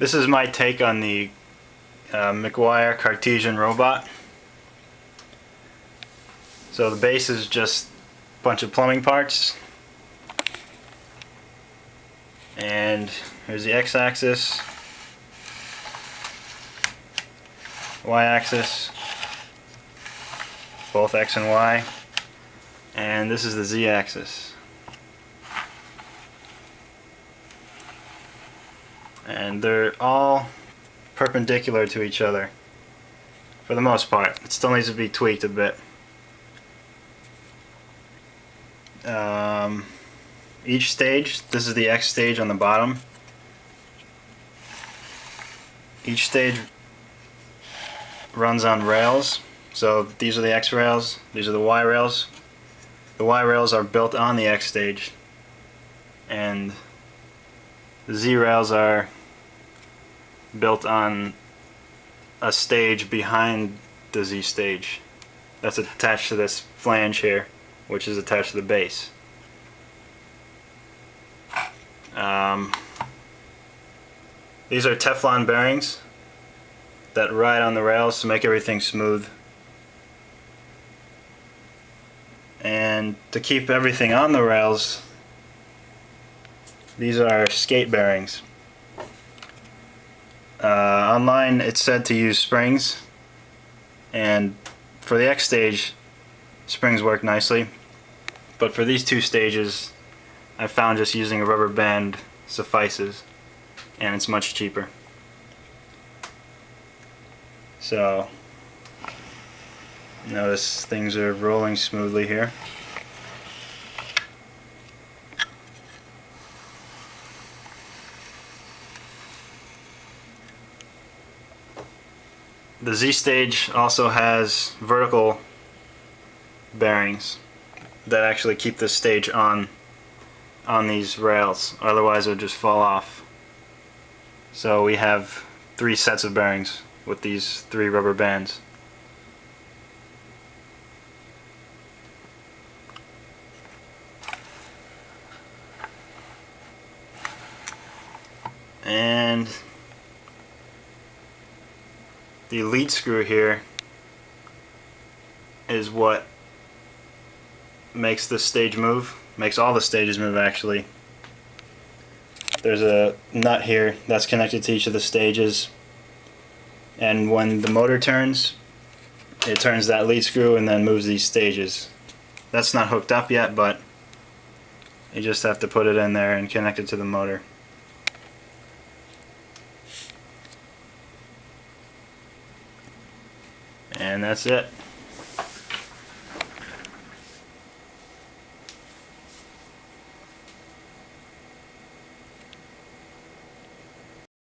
This is my take on the McGuire Cartesian Robot. So the base is just a bunch of plumbing parts, and here's the x-axis, y-axis, both x and y, and this is the z-axis. And they're all perpendicular to each other for the most part. It still needs to be tweaked a bit. Each stage, this is the X stage on the bottom. Each stage runs on rails. So these are the X rails, these are the Y rails. The Y rails are built on the X stage, and the Z rails are built on a stage behind the Z stage that's attached to this flange here, which is attached to the base. These are Teflon bearings that ride on the rails to make everything smooth. And to keep everything on the rails, these are skate bearings. Online it's said to use springs, and for the X stage springs work nicely, but for these two stages I found just using a rubber band suffices, and it's much cheaper. So notice things are rolling smoothly here. The Z stage also has vertical bearings that actually keep the stage on these rails, otherwise it would just fall off. So we have 3 sets of bearings with these 3 rubber bands. And the lead screw here is what makes this stage move, makes all the stages move actually. There's a nut here that's connected to each of the stages, and when the motor turns, it turns that lead screw and then moves these stages. That's not hooked up yet, but you just have to put it in there and connect it to the motor. And that's it.